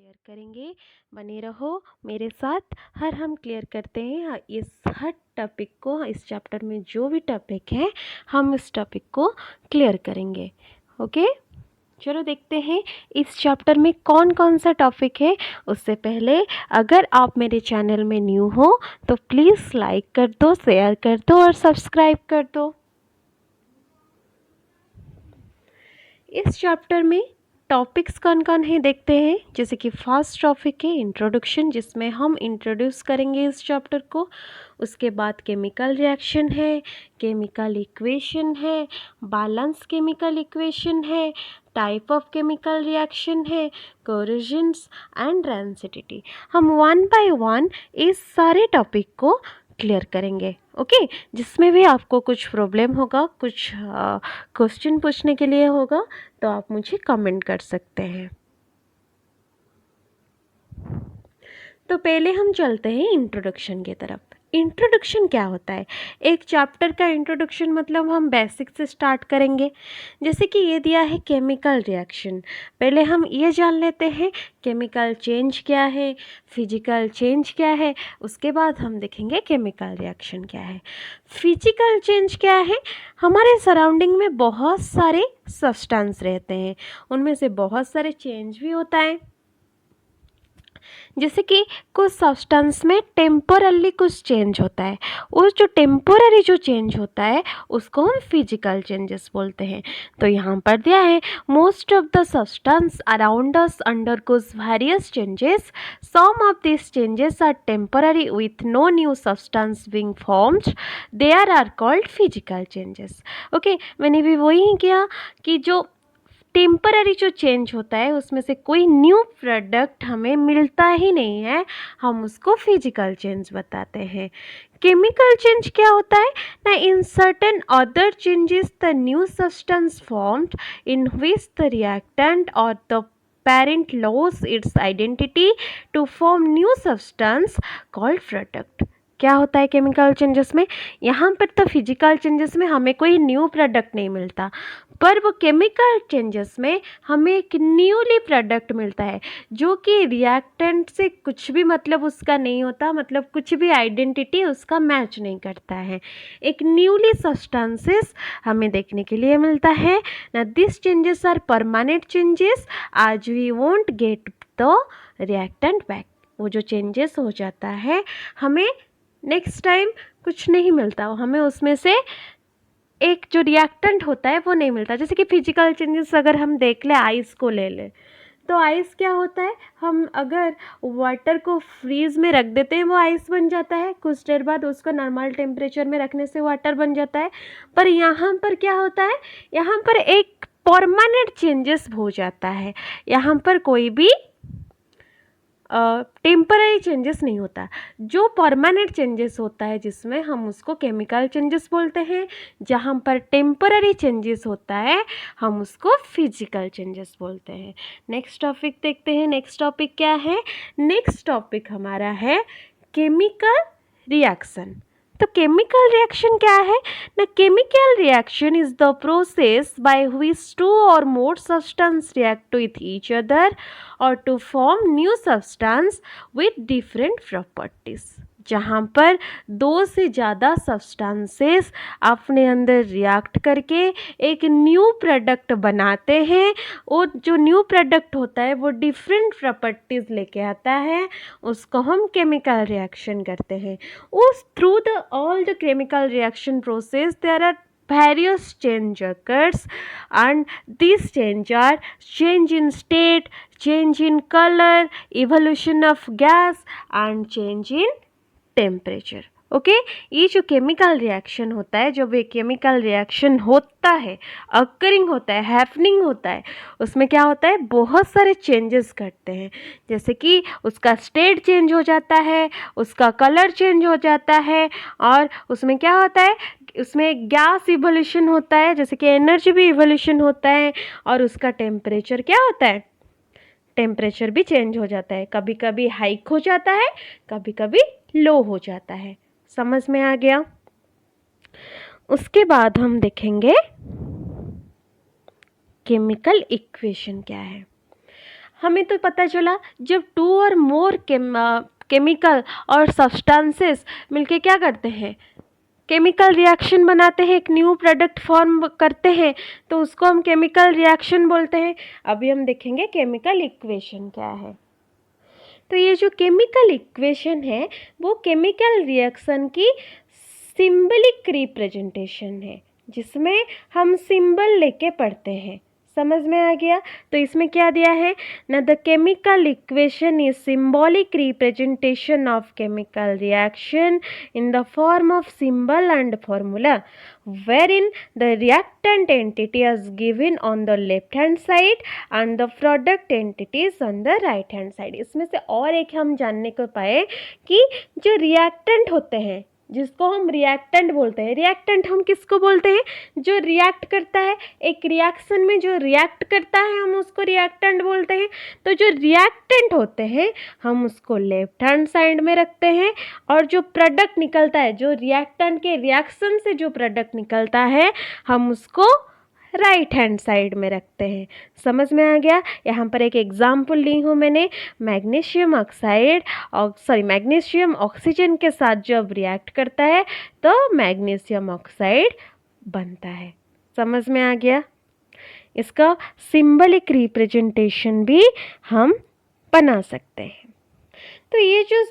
Clear करेंगे। बने रहो मेरे साथ। हम क्लियर करते हैं इस हर टॉपिक को। इस चैप्टर में जो भी टॉपिक है हम इस टॉपिक को क्लियर करेंगे। ओके, चलो देखते हैं इस चैप्टर में कौन कौन सा टॉपिक है। उससे पहले अगर आप मेरे चैनल में न्यू हो तो प्लीज़ लाइक कर दो, शेयर कर दो और सब्सक्राइब कर दो। इस चैप्टर में टॉपिक्स कौन कौन है देखते हैं। जैसे कि फर्स्ट टॉपिक है इंट्रोडक्शन, जिसमें हम इंट्रोड्यूस करेंगे इस चैप्टर को। उसके बाद केमिकल रिएक्शन है, केमिकल इक्वेशन है, बैलेंस केमिकल इक्वेशन है, टाइप ऑफ केमिकल रिएक्शन है, कोरिजन्स एंड रेंसिडिटी। हम वन बाय वन इस सारे टॉपिक को क्लियर करेंगे। ओके, जिसमें भी आपको कुछ प्रॉब्लम होगा, कुछ क्वेश्चन पूछने के लिए होगा तो आप मुझे कमेंट कर सकते हैं। तो पहले हम चलते हैं इंट्रोडक्शन की तरफ। इंट्रोडक्शन क्या होता है? एक चैप्टर का इंट्रोडक्शन मतलब हम बेसिक से स्टार्ट करेंगे। जैसे कि ये दिया है केमिकल रिएक्शन, पहले हम ये जान लेते हैं केमिकल चेंज क्या है, फिजिकल चेंज क्या है। उसके बाद हम देखेंगे केमिकल रिएक्शन क्या है। फिजिकल चेंज क्या है? हमारे सराउंडिंग में बहुत सारे सब्सटेंस रहते हैं, उनमें से बहुत सारे चेंज भी होता है। जैसे कि कुछ सब्सटेंस में टेम्पोरली कुछ चेंज होता है, उस जो टेम्पोररी जो चेंज होता है उसको हम फिजिकल चेंजेस बोलते हैं। तो यहाँ पर दिया है most of the substance around us undergoes various changes, some of this changes are temporary with no new substance being formed, there are called physical changes. Okay, मैंने भी वही किया कि जो टेम्पररी जो चेंज होता है उसमें से कोई न्यू प्रोडक्ट हमें मिलता ही नहीं है, हम उसको फिजिकल चेंज बताते हैं। केमिकल चेंज क्या होता है ना, in certain other changes the new substance formed in which the reactant और the parent lose its identity to form new substance called product। क्या होता है केमिकल चेंजेस में? यहाँ पर तो फिजिकल चेंजेस में हमें कोई न्यू प्रोडक्ट नहीं मिलता, पर वो केमिकल चेंजेस में हमें एक न्यूली प्रोडक्ट मिलता है जो कि रिएक्टेंट से कुछ भी मतलब उसका नहीं होता, मतलब कुछ भी आइडेंटिटी उसका मैच नहीं करता है। एक न्यूली सब्सटेंसेस हमें देखने के लिए मिलता है ना। This changes are permanent changes आज we won't get the reactant back. वो जो चेंजेस हो जाता है हमें नेक्स्ट टाइम कुछ नहीं मिलता, हमें उसमें से एक जो रिएक्टेंट होता है वो नहीं मिलता। जैसे कि फिजिकल चेंजेस अगर हम देख ले, आइस को ले ले तो आइस क्या होता है, हम अगर वाटर को फ्रीज में रख देते हैं वो आइस बन जाता है, कुछ देर बाद उसको नॉर्मल टेम्परेचर में रखने से वाटर बन जाता है। पर यहाँ पर क्या होता है, यहाँ पर एक परमानेंट चेंजेस हो जाता है, यहाँ पर कोई भी टेम्पररी चेंजेस नहीं होता। जो परमानेंट चेंजेस होता है जिसमें हम उसको केमिकल चेंजेस बोलते हैं, जहाँ पर टेम्पररी चेंजेस होता है हम उसको फिजिकल चेंजेस बोलते हैं। नेक्स्ट टॉपिक देखते हैं। नेक्स्ट टॉपिक क्या है? नेक्स्ट टॉपिक हमारा है केमिकल रिएक्शन। तो केमिकल रिएक्शन क्या है ना, chemical reaction is the process by which two और more substance react with each other और to form new substance with different properties. जहाँ पर दो से ज़्यादा सब्सटेंसेस अपने अंदर रिएक्ट करके एक न्यू प्रोडक्ट बनाते हैं, और जो न्यू प्रोडक्ट होता है वो डिफरेंट प्रॉपर्टीज़ लेके आता है, उसको हम केमिकल रिएक्शन कहते हैं। उस through the all the chemical reaction process there are various change occurs, and these change are change in state, change in color, evolution of gas and change in temperature. Okay, ये जो chemical reaction होता है, जब ये chemical reaction होता है, occurring होता है, हैपनिंग होता है, उसमें क्या होता है, बहुत सारे चेंजेस घटते हैं। जैसे कि उसका स्टेट चेंज हो जाता है, उसका कलर चेंज हो जाता है, और उसमें क्या होता है, उसमें गैस इवोल्यूशन होता है, जैसे कि एनर्जी भी इवोल्यूशन होता है, और उसका टेम्परेचर क्या होता है, टेम्परेचर भी चेंज हो जाता है। कभी कभी हाइक हो जाता है, कभी कभी लो हो जाता है। समझ में आ गया? उसके बाद हम देखेंगे केमिकल इक्वेशन क्या है। हमें तो पता चला जब 2 और मोर केमिकल और सब्सटेंसेस मिलके क्या करते हैं, केमिकल रिएक्शन बनाते हैं, एक न्यू प्रोडक्ट फॉर्म करते हैं, तो उसको हम केमिकल रिएक्शन बोलते हैं। अभी हम देखेंगे केमिकल इक्वेशन क्या है। तो ये जो केमिकल इक्वेशन है वो केमिकल रिएक्शन की सिंबलिक रिप्रेजेंटेशन है, जिसमें हम सिंबल लेके पढ़ते हैं। समझ में आ गया? तो इसमें क्या दिया है ना, the chemical equation is symbolic representation of chemical reaction in the form of symbol and formula wherein the reactant entity is given on the left hand side and the product entity is on the right hand side। इसमें से और एक हम जानने को पाए कि जो रिएक्टेंट होते हैं, जिसको हम रिएक्टेंट बोलते हैं, रिएक्टेंट हम किसको बोलते हैं, जो रिएक्ट करता है, एक रिएक्शन में जो रिएक्ट करता है हम उसको रिएक्टेंट बोलते हैं। तो जो रिएक्टेंट होते हैं हम उसको लेफ्ट हैंड साइड में रखते हैं, और जो प्रोडक्ट निकलता है, जो रिएक्टेंट के रिएक्शन से जो प्रोडक्ट निकलता है हम उसको राइट हैंड साइड में रखते हैं। समझ में आ गया? यहाँ पर एक एग्जाम्पल ली हूँ मैंने, मैग्नीशियम ऑक्साइड मैग्नीशियम ऑक्सीजन के साथ जब रिएक्ट करता है तो मैग्नीशियम ऑक्साइड बनता है। समझ में आ गया? इसका सिंबलिक रिप्रेजेंटेशन भी हम बना सकते हैं। तो ये जो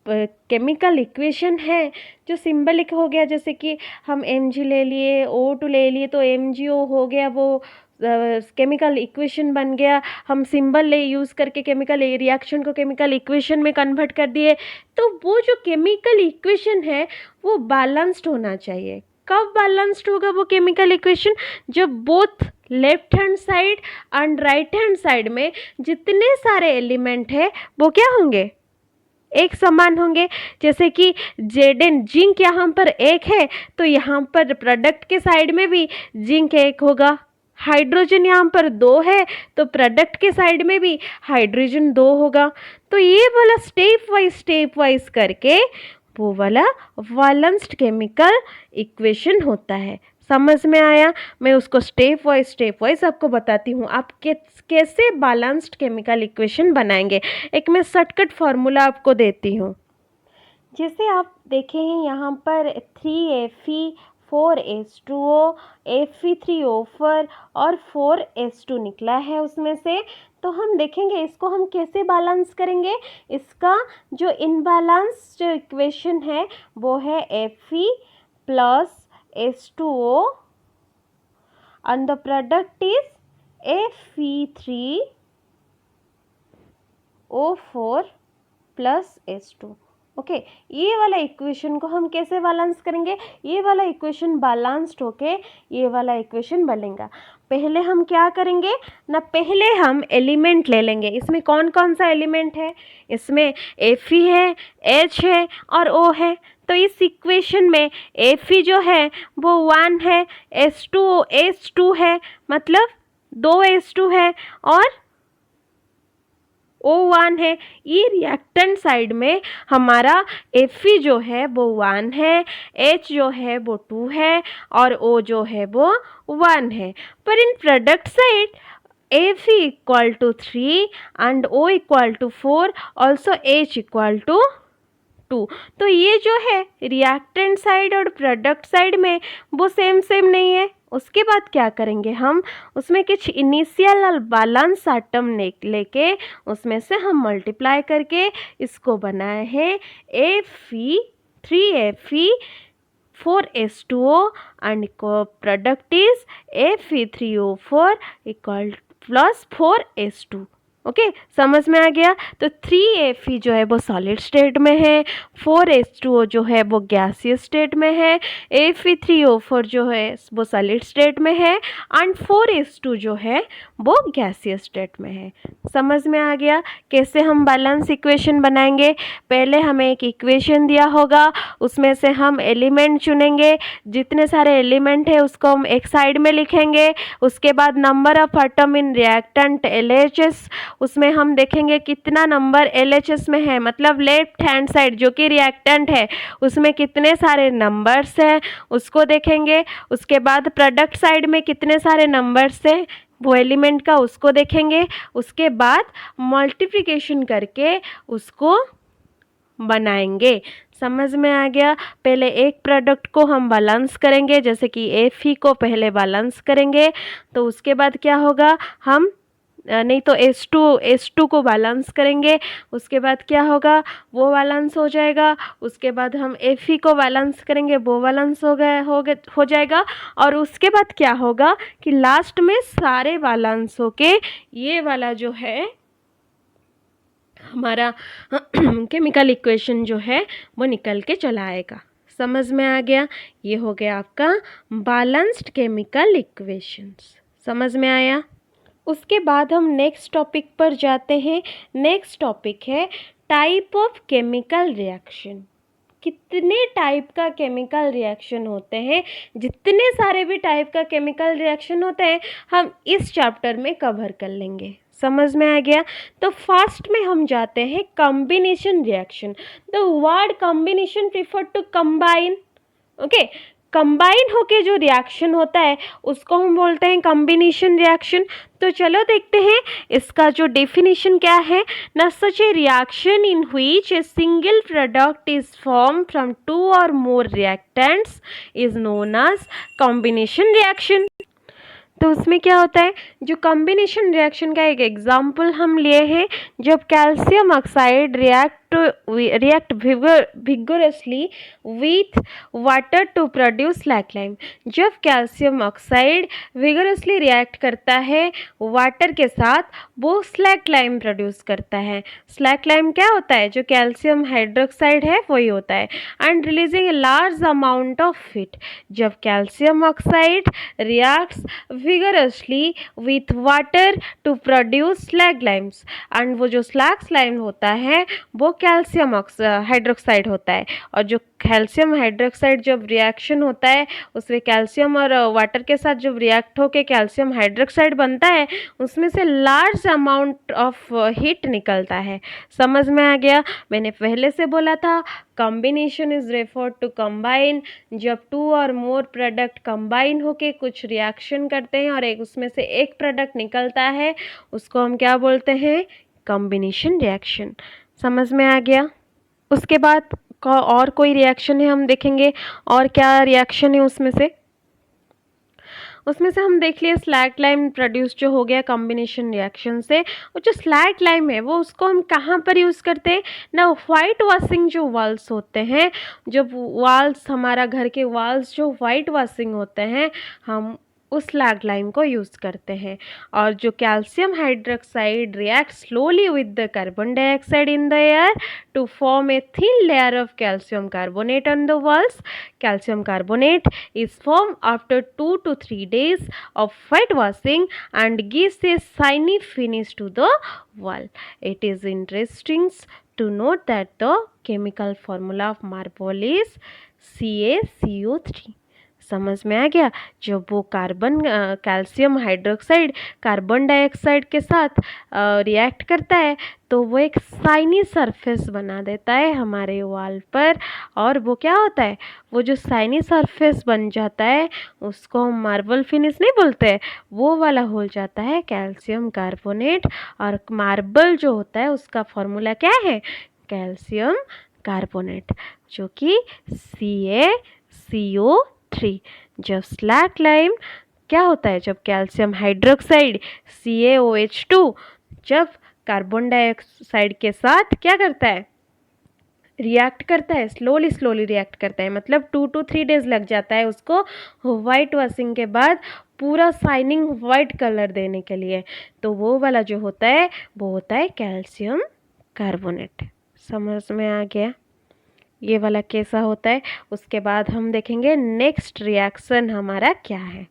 केमिकल इक्वेशन है जो सिंबलिक हो गया, जैसे कि हम Mg ले लिए, O2 ले लिए, तो MgO हो गया, वो केमिकल इक्वेशन बन गया। हम सिंबल ले यूज़ करके केमिकल रिएक्शन को केमिकल इक्वेशन में कन्वर्ट कर दिए। तो वो जो केमिकल इक्वेशन है वो बैलेंस्ड होना चाहिए। कब बैलेंस्ड होगा वो केमिकल इक्वेशन? जब both left hand side and right hand side में जितने सारे एलिमेंट है वो क्या होंगे, एक समान होंगे। जैसे कि Zn जिंक यहाँ पर एक है तो यहाँ पर प्रोडक्ट के साइड में भी जिंक एक होगा। हाइड्रोजन यहाँ पर 2 है तो प्रोडक्ट के साइड में भी हाइड्रोजन 2 होगा। तो ये वाला स्टेप वाइज करके वो वाला बैलेंस्ड केमिकल इक्वेशन होता है। समझ में आया? मैं उसको स्टेप वाइज आपको बताती हूँ आप कैसे बैलेंस्ड केमिकल इक्वेशन बनाएंगे। एक मैं शॉर्टकट फार्मूला आपको देती हूँ। जैसे आप देखें हैं यहाँ पर 3Fe 4H2O Fe3O4 और 4H2 निकला है उसमें से। तो हम देखेंगे इसको हम कैसे बैलेंस करेंगे। इसका जो इनबैलेंस जो इक्वेशन है वो है Fe plus H2O and the product is Fe3O4 plus H2। Okay, ये वाला इक्वेशन को हम कैसे बैलेंस करेंगे? ये वाला इक्वेशन बैलेंस्ड होके ये वाला इक्वेशन बनेगा। पहले हम क्या करेंगे ना, पहले हम एलिमेंट ले लेंगे। इसमें कौन कौन सा एलिमेंट है? इसमें Fe है, H है और O है। तो इस इक्वेशन में Fe जो है वो 1 है, H2 है, मतलब 2 H2 है और O1 है। ये रिएक्टेंट साइड में हमारा Fe जो है वो 1 है, H जो है वो 2 है और O जो है वो 1 है। पर in product side Fe equal to 3 and O equal to 4, also H equal to 2। तो ये जो है रिएक्टेंट साइड और प्रोडक्ट साइड में वो सेम नहीं है। उसके बाद क्या करेंगे हम, उसमें कुछ इनिशियल और बैलेंस आइटम लेके उसमें से हम मल्टीप्लाई करके इसको बनाए हैं Fe 3Fe 4H2O and product is Fe3O4 equal plus 4H2। Okay, समझ में आ गया? तो 3Fe जो है वो सॉलिड स्टेट में है, 4H2O जो है वो गैसियस स्टेट में है, Fe3O4 जो है वो सॉलिड स्टेट में है एंड 4H2 जो है वो गैसियस स्टेट में है। समझ में आ गया कैसे हम बैलेंस इक्वेशन बनाएंगे? पहले हमें एक इक्वेशन दिया होगा, उसमें से हम एलिमेंट चुनेंगे, जितने सारे एलिमेंट है उसको हम एक साइड में लिखेंगे। उसके बाद number of atom in reactant LHS, उसमें हम देखेंगे कितना नंबर LHS में है, मतलब लेफ्ट हैंड साइड जो कि रिएक्टेंट है उसमें कितने सारे नंबर्स हैं उसको देखेंगे। उसके बाद प्रोडक्ट साइड में कितने सारे नंबर्स हैं वो एलिमेंट का उसको देखेंगे, उसके बाद मल्टीप्लिकेशन करके उसको बनाएंगे। समझ में आ गया। पहले एक प्रोडक्ट को हम बैलेंस करेंगे, जैसे कि एफ को पहले बैलेंस करेंगे, तो उसके बाद क्या होगा, हम नहीं तो एस टू को बैलेंस करेंगे, उसके बाद क्या होगा, वो बैलेंस हो जाएगा। उसके बाद हम एफ को बैलेंस करेंगे, वो बैलेंस हो जाएगा। और उसके बाद क्या होगा कि लास्ट में सारे बैलेंस होके ये वाला जो है हमारा केमिकल इक्वेशन जो है वो निकल के चला आएगा। समझ में आ गया। ये हो गया आपका बैलेंस्ड केमिकल इक्वेशंस। समझ में आया। उसके बाद हम नेक्स्ट टॉपिक पर जाते हैं। नेक्स्ट टॉपिक है टाइप ऑफ केमिकल रिएक्शन। कितने टाइप का केमिकल रिएक्शन होते हैं, जितने सारे भी टाइप का केमिकल रिएक्शन होते हैं हम इस चैप्टर में कवर कर लेंगे। समझ में आ गया। तो फर्स्ट में हम जाते हैं combination reaction. The word combination prefer to combine. Okay, combine होके जो रिएक्शन होता है उसको हम बोलते हैं कॉम्बिनेशन रिएक्शन। तो चलो देखते हैं इसका जो डेफिनेशन क्या है ना। Such a reaction in which a single product is form from two और more reactants is known as combination reaction. तो उसमें क्या होता है, जो कॉम्बिनेशन रिएक्शन का एक एग्जाम्पल हम लिए हैं, जब calcium oxide react vigorously with water to produce slack lime। जब कैल्शियम ऑक्साइड विगोरसली रिएक्ट करता है वाटर के साथ, वो स्लैक लाइम प्रोड्यूस करता है। स्लैक लाइम क्या होता है, जो कैल्शियम हाइड्रोक्साइड है वही होता है। And releasing a large amount of heat. जब calcium oxide reacts vigorously with water to produce slag limes, and वो जो स्लैग लाइम होता है वो कैल्शियम हाइड्रोक्साइड होता है। और जो कैल्शियम हाइड्रोक्साइड जब रिएक्शन होता है उसमें कैल्शियम और वाटर के साथ जब रिएक्ट होकर कैल्शियम हाइड्रोक्साइड बनता है, उसमें से लार्ज अमाउंट ऑफ हीट निकलता है। समझ में आ गया। मैंने पहले से बोला था combination is referred to combine, जब टू और मोर प्रोडक्ट कंबाइन होके कुछ रिएक्शन करते हैं और एक उसमें से एक प्रोडक्ट निकलता है, उसको हम क्या बोलते हैं, कॉम्बिनेशन रिएक्शन। समझ में आ गया। उसके बाद और कोई रिएक्शन है हम देखेंगे, और क्या रिएक्शन है उसमें से हम देख लिए स्लैग लाइम प्रोड्यूस जो हो गया कॉम्बिनेशन रिएक्शन से। और जो स्लैग लाइम है वो उसको हम कहाँ पर यूज़ करते हैं ना, वाइट वॉशिंग जो वॉल्स होते हैं, जब वॉल्स हमारा घर के वॉल्स जो वाइट वॉशिंग होते हैं, हम उस स्लैग लाइम को यूज़ करते हैं। और जो calcium hydroxide react slowly with the carbon dioxide in the air to form a thin layer of calcium carbonate on the walls. Calcium carbonate is formed after 2 to 3 days of white washing and gives a shiny finish to the wall. It is interesting to note that the chemical formula of marble is CaCO3। समझ में आ गया। जब वो calcium hydroxide carbon dioxide के साथ react करता है तो वो एक शाइनी सरफेस बना देता है हमारे वॉल पर। और वो क्या होता है, वो जो शाइनी सरफेस बन जाता है उसको हम मार्बल फिनिश नहीं बोलते, वो वाला हो जाता है कैल्शियम कार्बोनेट। और मार्बल जो होता है उसका फॉर्मूला क्या है, कैल्शियम कार्बोनेट, जो कि CaCO3। जब स्लैग लाइम क्या होता है, जब कैल्शियम हाइड्रोक्साइड CaOH2 जब कार्बन डाइऑक्साइड के साथ क्या करता है, रिएक्ट करता है, स्लोली रिएक्ट करता है, मतलब 2 to 3 डेज लग जाता है उसको वाइट वॉशिंग के बाद पूरा शाइनिंग वाइट कलर देने के लिए। तो वो वाला जो होता है वो होता है कैल्शियम कार्बोनेट। समझ में आ गया। ये वाला कैसा होता है। उसके बाद हम देखेंगे नेक्स्ट रिएक्शन हमारा क्या है,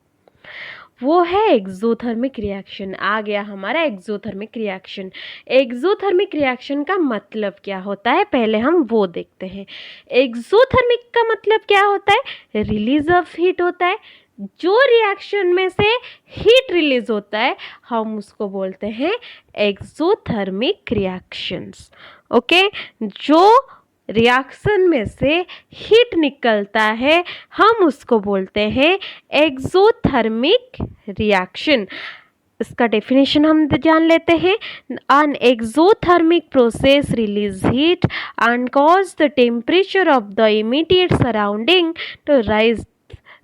वो है एक्सोथर्मिक रिएक्शन। आ गया हमारा एक्सोथर्मिक रिएक्शन। एक्सोथर्मिक रिएक्शन का मतलब क्या होता है, पहले हम वो देखते हैं। एक्सोथर्मिक का मतलब क्या होता है, रिलीज ऑफ हीट होता है। जो रिएक्शन में से हीट रिलीज होता है हम उसको बोलते हैं एक्सोथर्मिक रिएक्शंस। ओके, जो रिएक्शन में से हीट निकलता है हम उसको बोलते हैं एक्सोथर्मिक रिएक्शन। इसका डेफिनेशन हम जान लेते हैं। An exothermic process release heat and cause the temperature of the immediate surrounding to rise.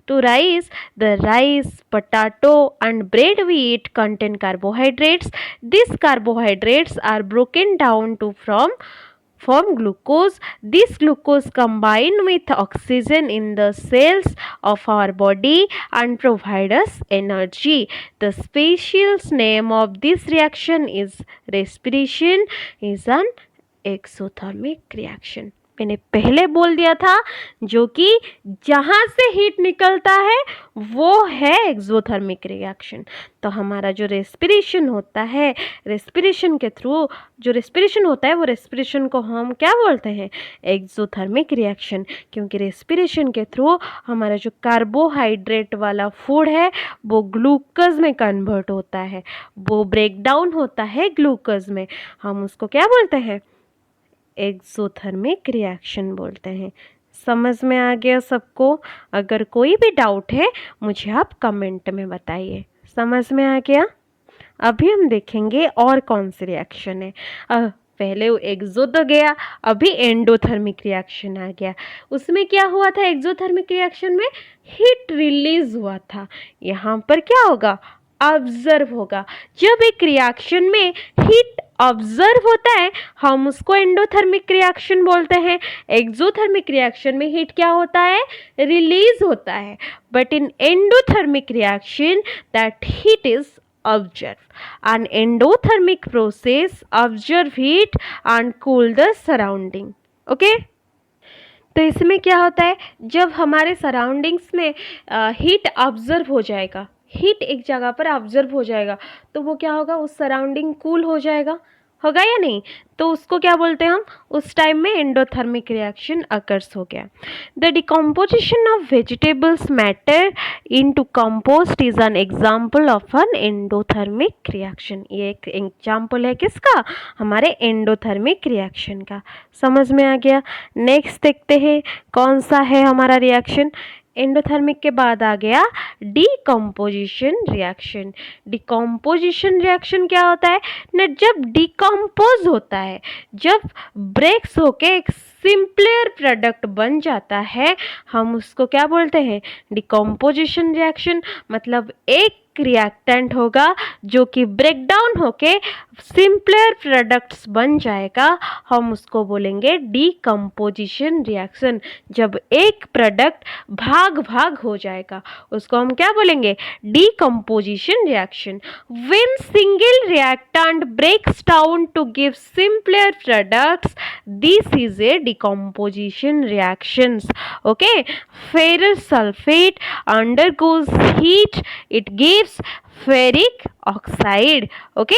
The rice, potato and bread we eat contain carbohydrates. These carbohydrates are broken down to form glucose. This glucose combine with oxygen in the cells of our body and provide us energy. The special name of this reaction is respiration, is an exothermic reaction. मैंने पहले बोल दिया था, जो कि जहाँ से heat निकलता है वो है एक्सोथर्मिक रिएक्शन। तो हमारा जो रेस्पिरेशन होता है, रेस्पिरेशन के थ्रू जो रेस्पिरेशन होता है वो रेस्पिरेशन को हम क्या बोलते हैं? Exothermic reaction. क्योंकि रेस्पिरेशन के थ्रू हमारा जो कार्बोहाइड्रेट वाला फूड है वो ग्लूकोज में कन्वर्ट होता है, वो ब्रेक डाउन होता है ग्लूकोज में। हम उसको क्या बोलते हैं? एक्सोथर्मिक रिएक्शन बोलते हैं। समझ में आ गया सबको? अगर कोई भी डाउट है मुझे आप कमेंट में बताइए। समझ में आ गया? अभी हम देखेंगे और कौन सी रिएक्शन है। पहले वो एक्सो तो गया, अभी एंडोथर्मिक रिएक्शन आ गया। उसमें क्या हुआ था? एक्सोथर्मिक रिएक्शन में हीट रिलीज हुआ था। यहाँ पर क्या होगा? ऑब्जर्व होगा। जब एक रिएक्शन में हीट ऑब्जर्व होता है हम उसको एंडोथर्मिक रिएक्शन बोलते हैं। एक्सोथर्मिक रिएक्शन में हीट क्या होता है? रिलीज होता है। But in endothermic reaction that heat is observe. An endothermic process observe heat and cool the surrounding. Okay? तो इसमें क्या होता है? जब हमारे सराउंडिंग्स में हीट ऑब्जर्व हो जाएगा, हीट एक जगह पर ऑब्जर्व हो जाएगा, तो वो क्या होगा? उस सराउंडिंग कूल हो जाएगा, होगा या नहीं? तो उसको क्या बोलते हैं हम? उस टाइम में एंडोथर्मिक रिएक्शन अकर्स हो गया। The decomposition of vegetables matter into compost is an example of an endothermic reaction. ये एक एग्जाम्पल है किसका? हमारे एंडोथर्मिक रिएक्शन का। समझ में आ गया? नेक्स्ट देखते हैं कौन सा है हमारा रिएक्शन। एंडोथर्मिक के बाद आ गया डिकम्पोजिशन रिएक्शन। डिकम्पोजिशन रिएक्शन क्या होता है ना? जब डिकम्पोज होता है, जब ब्रेक्स होके एक सिंपलर प्रोडक्ट बन जाता है, हम उसको क्या बोलते हैं? Decomposition reaction. मतलब एक रिएक्टेंट होगा जो कि ब्रेक डाउन होके सिंपलर प्रोडक्ट्स बन जाएगा, हम उसको बोलेंगे डिकम्पोजिशन रिएक्शन। जब एक प्रोडक्ट भाग भाग हो जाएगा उसको हम क्या बोलेंगे? Decomposition reaction. When single reactant breaks down to give simpler products, this is a decomposition reactions. Okay, ferrous sulphate undergoes heat, it gives ferric oxide. Okay,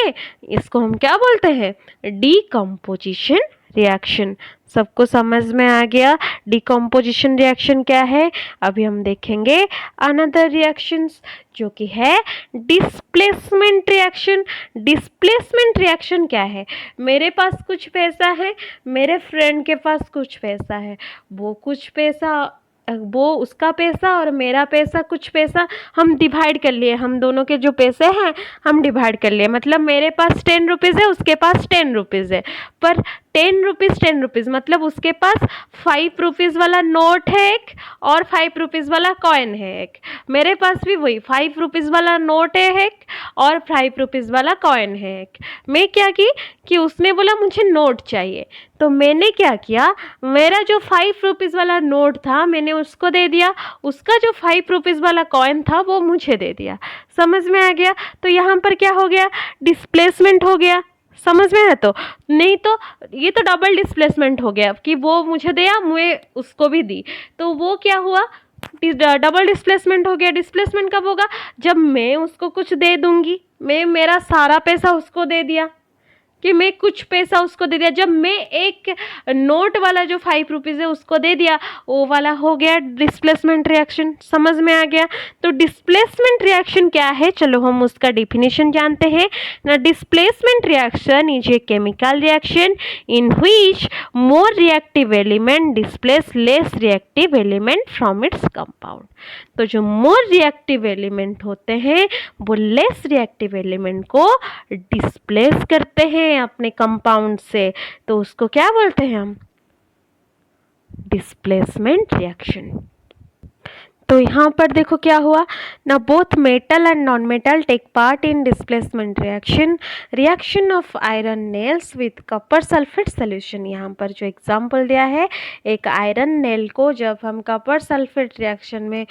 इसको हम क्या बोलते हैं? Decomposition reaction. सबको समझ में आ गया डिकम्पोजिशन रिएक्शन क्या है? अभी हम देखेंगे अनदर रिएक्शंस जो कि है डिस्प्लेसमेंट रिएक्शन। डिस्प्लेसमेंट रिएक्शन क्या है? मेरे पास कुछ पैसा है, मेरे फ्रेंड के पास कुछ पैसा है, वो उसका पैसा और मेरा पैसा, कुछ पैसा हम डिवाइड कर लिए। हम दोनों के जो पैसे हैं हम डिवाइड कर लिए। मतलब मेरे पास 10 रुपीज़ है, उसके पास 10 रुपीज़ है। पर 10 रुपीज़ मतलब उसके पास 5 रुपीज़ वाला नोट है एक और 5 रुपीज़ वाला कॉइन है एक। मेरे पास भी वही 5 रुपीज़ वाला नोट है एक और 5 रुपीज़ वाला कॉइन है एक। मैं क्या की कि उसने बोला मुझे नोट चाहिए, तो मैंने क्या किया? मेरा जो 5 रुपीज़ वाला नोट था मैंने उसको दे दिया, उसका जो 5 रुपीज़ वाला कॉइन था वो मुझे दे दिया। समझ में आ गया? तो यहाँ पर क्या हो गया? डिस्प्लेसमेंट हो गया। समझ में है? तो नहीं तो ये तो डबल डिस्प्लेसमेंट हो गया कि वो मुझे दिया, मैं उसको भी दी, तो वो क्या हुआ? डबल डिस्प्लेसमेंट हो गया। डिस्प्लेसमेंट कब होगा? जब मैं उसको कुछ दे दूंगी, मैं मेरा सारा पैसा उसको दे दिया, कि मैं कुछ पैसा उसको दे दिया, जब मैं एक नोट वाला जो 5 रुपीज़ है उसको दे दिया, वो वाला हो गया डिस्प्लेसमेंट रिएक्शन। समझ में आ गया। तो डिस्प्लेसमेंट रिएक्शन क्या है, चलो हम उसका डिफिनेशन जानते हैं ना। Displacement reaction is a chemical reaction in which more reactive element displace less reactive element from its compound. तो जो मोर रिएक्टिव एलिमेंट होते हैं वो लेस रिएक्टिव एलिमेंट को डिस्प्लेस करते हैं अपने कंपाउंड से, तो उसको क्या बोलते हैं हम, डिस्प्लेसमेंट रिएक्शन। तो यहाँ पर देखो क्या हुआ ना, both metal and non metal take part in displacement reaction of iron nails with copper sulphate solution. यहाँ पर जो एग्जांपल दिया है, एक आयरन नेल को जब हम कॉपर सल्फेट रिएक्शन में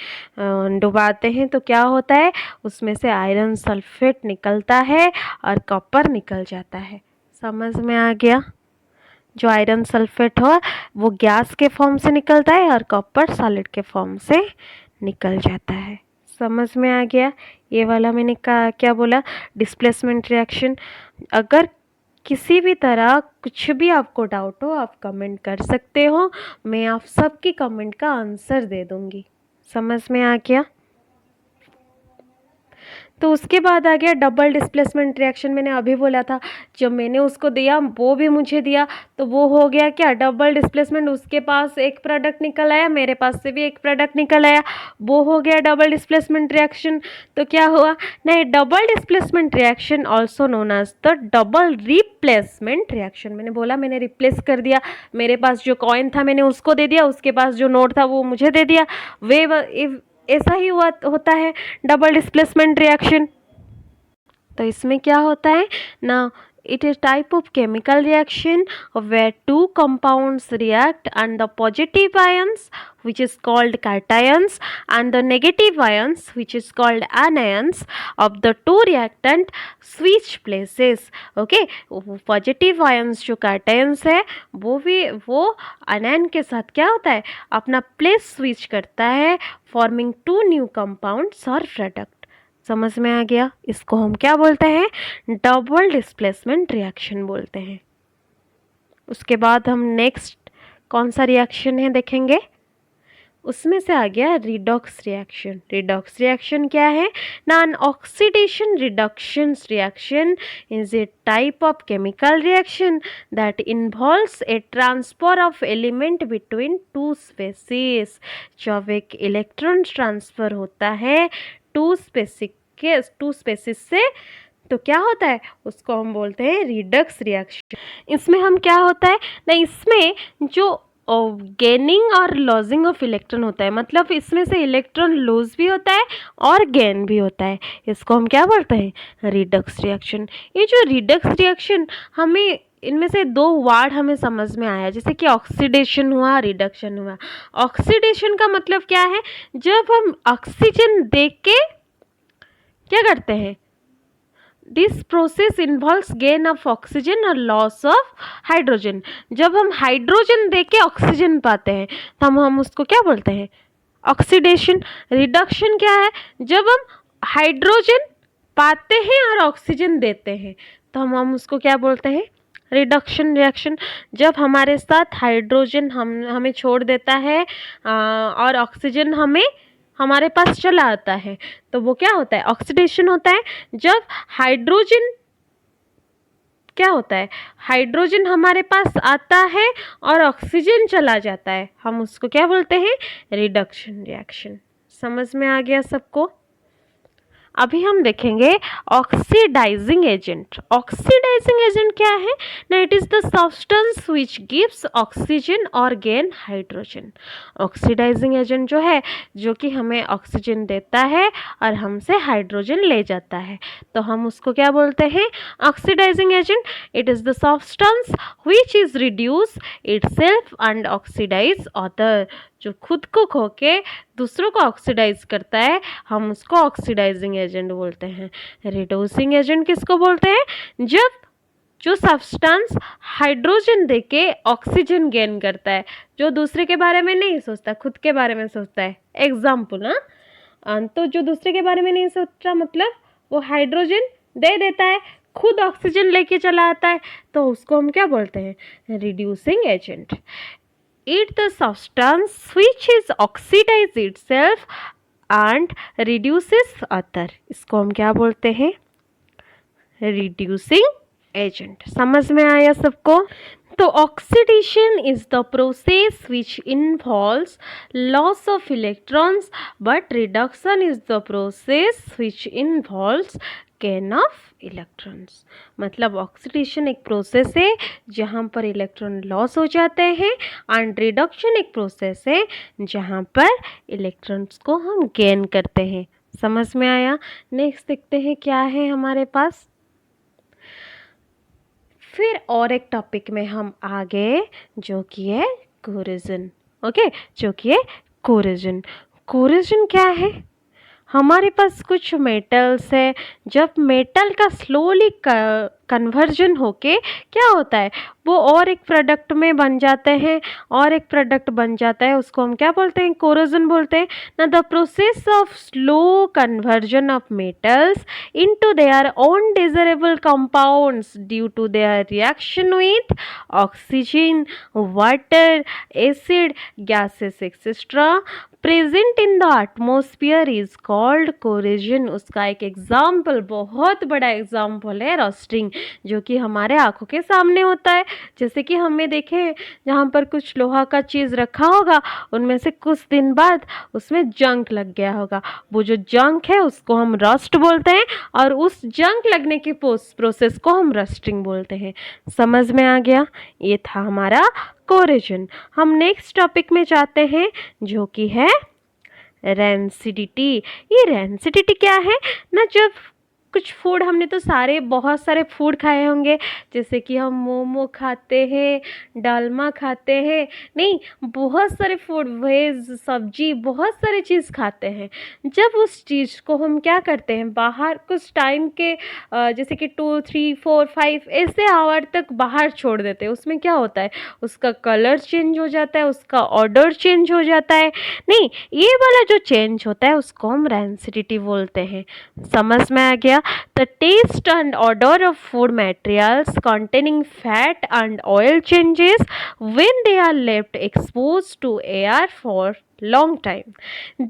डुबाते हैं तो क्या होता है, उसमें से आयरन सल्फेट निकलता है और कॉपर निकल जाता है। समझ में आ गया। जो आयरन सल्फेट हो वो गैस के फॉर्म से निकलता है और कॉपर सॉलिड के फॉर्म से निकल जाता है। समझ में आ गया। ये वाला मैंने क्या बोला, डिस्प्लेसमेंट रिएक्शन। अगर किसी भी तरह कुछ भी आपको डाउट हो आप कमेंट कर सकते हो, मैं आप सबकी कमेंट का आंसर दे दूंगी। समझ में आ गया। तो उसके बाद आ गया डबल डिस्प्लेसमेंट रिएक्शन। मैंने अभी बोला था, जब मैंने उसको दिया वो भी मुझे दिया, तो वो हो गया क्या, डबल डिस्प्लेसमेंट। उसके पास एक प्रोडक्ट निकल आया, मेरे पास से भी एक प्रोडक्ट निकल आया, वो हो गया डबल डिस्प्लेसमेंट रिएक्शन। तो क्या हुआ, नहीं, double displacement reaction also known as the double replacement reaction. मैंने बोला मैंने रिप्लेस कर दिया, मेरे पास जो कॉइन था मैंने उसको दे दिया, उसके पास जो नोट था वो मुझे दे दिया। वे ऐसा ही होता है डबल डिस्प्लेसमेंट रिएक्शन। तो इसमें क्या होता है ना, it is type of chemical reaction where two compounds react and the positive ions which is called cations and the negative ions which is called anions of the two reactant switch places. Okay, positive ions जो cations है वो anion के साथ क्या होता है, अपना place switch करता है, फॉर्मिंग टू न्यू कंपाउंड्स और प्रोडक्ट। समझ में आ गया। इसको हम क्या बोलते हैं, डबल डिस्प्लेसमेंट रिएक्शन बोलते हैं। उसके बाद हम नेक्स्ट कौन सा रिएक्शन है देखेंगे, उसमें से आ गया रिडॉक्स रिएक्शन। रिडॉक्स रिएक्शन क्या है ना, an oxidation reduction reaction is a type of chemical reaction that involves A transfer of element between two species. जब एक इलेक्ट्रॉन ट्रांसफर होता है टू स्पेसीज से तो क्या होता है, उसको हम बोलते हैं रिडक्स रिएक्शन। इसमें हम क्या होता है ना, इसमें जो गेनिंग और लॉजिंग ऑफ इलेक्ट्रॉन होता है, मतलब इसमें से इलेक्ट्रॉन लूज भी होता है और गेन भी होता है, इसको हम क्या बोलते हैं, रिडक्स रिएक्शन। ये जो रिडक्स रिएक्शन, हमें इनमें से दो वर्ड हमें समझ में आया, जैसे कि ऑक्सीडेशन हुआ, रिडक्शन हुआ। ऑक्सीडेशन का मतलब क्या है, जब हम ऑक्सीजन देख के क्या करते हैं, this process involves gain of oxygen और लॉस ऑफ हाइड्रोजन। जब हम हाइड्रोजन दे के ऑक्सीजन पाते हैं तो हम उसको क्या बोलते हैं, ऑक्सीडेशन। रिडक्शन क्या है, जब हम हाइड्रोजन पाते हैं और ऑक्सीजन देते हैं तो हम उसको क्या बोलते हैं, रिडक्शन रिएक्शन। जब हमारे साथ हाइड्रोजन हमें छोड़ देता है और ऑक्सीजन हमारे पास चला आता है तो वो क्या होता है, ऑक्सीडेशन होता है। जब हाइड्रोजन क्या होता है, हाइड्रोजन हमारे पास आता है और ऑक्सीजन चला जाता है, हम उसको क्या बोलते हैं, रिडक्शन रिएक्शन। समझ में आ गया सबको। अभी हम देखेंगे ऑक्सीडाइजिंग एजेंट। ऑक्सीडाइजिंग एजेंट क्या है ना, it is the substance which gives oxygen और गेन हाइड्रोजन। ऑक्सीडाइजिंग एजेंट जो है, जो कि हमें ऑक्सीजन देता है और हमसे हाइड्रोजन ले जाता है, तो हम उसको क्या बोलते हैं, oxidising agent. It is the substance which is reduce itself and oxidise other. जो खुद को खो के दूसरों को ऑक्सीडाइज करता है, हम उसको ऑक्सीडाइजिंग एजेंट बोलते हैं। रिड्यूसिंग एजेंट किसको बोलते हैं, जब जो सब्सटेंस हाइड्रोजन देके ऑक्सीजन गेन करता है, जो दूसरे के बारे में नहीं सोचता, खुद के बारे में सोचता है। एग्जाम्पल तो जो दूसरे के बारे में नहीं सोचता मतलब वो हाइड्रोजन दे देता है, खुद ऑक्सीजन लेके चला आता है तो उसको हम क्या बोलते हैं, reducing agent. It the substance which is oxidise itself and reduces other, इसको हम क्या बोलते हैं, रिड्यूसिंग एजेंट। समझ में आया सबको? तो oxidation is the process which involves loss of electrons but reduction is the process which involves gain of electrons. मतलब ऑक्सीडेशन एक प्रोसेस है जहाँ पर इलेक्ट्रॉन लॉस हो जाते हैं एंड रिडक्शन एक प्रोसेस है जहाँ पर इलेक्ट्रॉन्स को हम गेन करते हैं। समझ में आया? नेक्स्ट देखते हैं क्या है हमारे पास। फिर और एक टॉपिक में हम आगे जो कि है कोरोजन। ओके, जो कि है कोरोजन। कोरोजन क्या है? हमारे पास कुछ मेटल्स है, जब मेटल का स्लोली कन्वर्जन होके क्या होता है, वो और एक प्रोडक्ट में बन जाते हैं, और एक प्रोडक्ट बन जाता है, उसको हम क्या बोलते हैं, कोरोजन बोलते हैं ना। The process of slow conversion of metals into their own desirable compounds due to their reaction with oxygen, water, acid, gases etcetera present in the atmosphere is called corrosion. उसका एक एग्जाम्पल, बहुत बड़ा example है rusting, जो कि हमारे आंखों के सामने होता है। जैसे कि हमें देखें, जहाँ पर कुछ लोहा का चीज़ रखा होगा, उनमें से कुछ दिन बाद उसमें जंक लग गया होगा, वो जो जंक है उसको हम रस्ट बोलते हैं, और उस जंक लगने की प्रोसेस को हम रस्टिंग बोलते हैं। समझ में आ गया? ये था हमारा कोरोजन। हम नेक्स्ट टॉपिक में जाते हैं जो कि है रेंसिडिटी। ये रेंसिडिटी क्या है ना, जब कुछ फूड, हमने तो बहुत सारे फूड खाए होंगे, जैसे कि हम मोमो खाते हैं, डालमा खाते हैं, नहीं बहुत सारे फूड, वेज सब्जी, बहुत सारे चीज़ खाते हैं। जब उस चीज़ को हम क्या करते हैं, बाहर कुछ टाइम के जैसे कि 2, 3, 4, 5 ऐसे आवर तक बाहर छोड़ देते हैं, उसमें क्या होता है, उसका कलर चेंज हो जाता है, उसका ऑर्डर चेंज हो जाता है। नहीं, ये वाला जो चेंज होता है उसको हम रेंसिडिटी बोलते हैं। समझ में आ गया? The taste and odor of food materials containing fat and oil changes when they are left exposed to air for long time.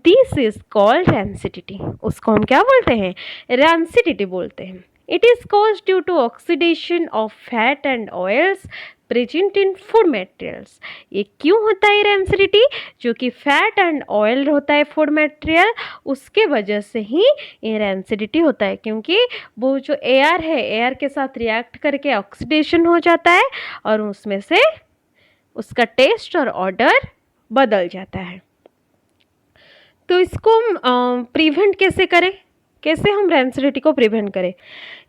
This is called rancidity. उसको हम क्या बोलते हैं, rancidity बोलते हैं। It is caused due to oxidation of fat and oils present in food materials. ये क्यों होता है रेंसिडिटी, जो कि फैट एंड ऑयल होता है फूड मटेरियल, उसके वजह से ही ये रेंसिडिटी होता है, क्योंकि वो जो एयर है, एयर के साथ रिएक्ट करके ऑक्सीडेशन हो जाता है और उसमें से उसका टेस्ट और ऑर्डर बदल जाता है। तो इसको हम प्रिवेंट कैसे करें, कैसे हम रेंसिडिटी को प्रिवेंट करें?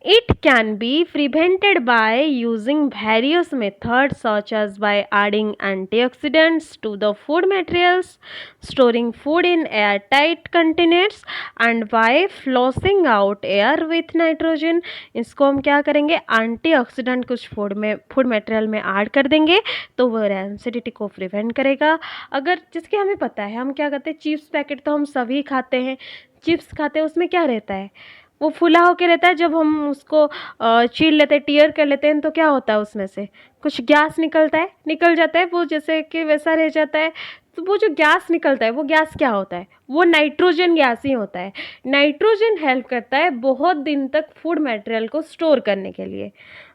It can be prevented by using various methods such as by adding antioxidants to the food materials, storing food in airtight containers and by flushing out air with nitrogen। इसको हम क्या करेंगे, antioxidant कुछ food material में add कर देंगे तो वो रेंसिडिटी को प्रिवेंट करेगा। अगर जिसके हमें पता है, हम क्या करते हैं, चिप्स पैकेट तो हम सभी खाते हैं, चिप्स खाते हैं, उसमें क्या रहता है, वो फुला होके रहता है। जब हम उसको छील लेते हैं, टीयर कर लेते हैं, तो क्या होता है, उसमें से कुछ गैस निकल जाता है, वो जैसे कि वैसा रह जाता है। तो वो जो गैस निकलता है, वो गैस क्या होता है, वो नाइट्रोजन गैस ही होता है। नाइट्रोजन हेल्प करता है बहुत दिन तक फूड मटेरियल को स्टोर करने के लिए।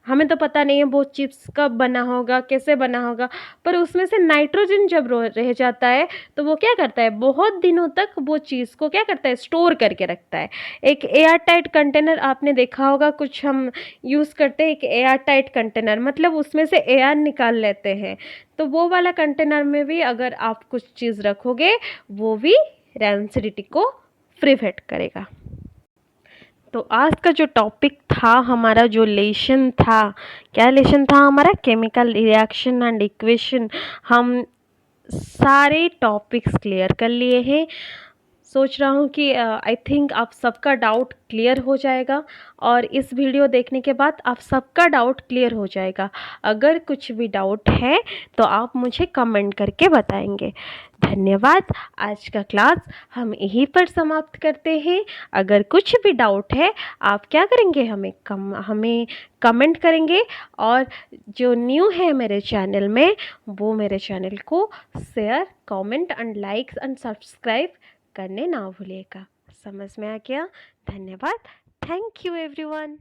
हमें तो पता नहीं है वो चिप्स कब बना होगा, कैसे बना होगा, पर उसमें से नाइट्रोजन जब रह जाता है तो वो क्या करता है, बहुत दिनों तक वो चीज़ को क्या करता है, स्टोर करके रखता है। एक एयर टाइट कंटेनर आपने देखा होगा, कुछ हम यूज़ करते हैं एक एयर टाइट कंटेनर, मतलब उसमें से एयर निकाल लेते हैं। तो वो वाला कंटेनर में भी अगर आप कुछ चीज़ रखोगे, वो भी रेंसिडिटी को प्रिवेंट करेगा। तो आज का जो टॉपिक था हमारा, जो लेसन था, क्या लेसन था हमारा, केमिकल रिएक्शन एंड इक्वेशन। हम सारे टॉपिक्स क्लियर कर लिए हैं। सोच रहा हूँ कि आई थिंक आप सबका डाउट क्लियर हो जाएगा और इस वीडियो देखने के बाद आप सबका डाउट क्लियर हो जाएगा। अगर कुछ भी डाउट है तो आप मुझे कमेंट करके बताएंगे। धन्यवाद। आज का क्लास हम यहीं पर समाप्त करते हैं। अगर कुछ भी डाउट है आप क्या करेंगे, हमें कमेंट करेंगे और जो न्यू है मेरे चैनल में वो मेरे चैनल को share, comment and likes and subscribe करने ना भूलिएगा। समझ में आ गया? धन्यवाद। Thank you everyone.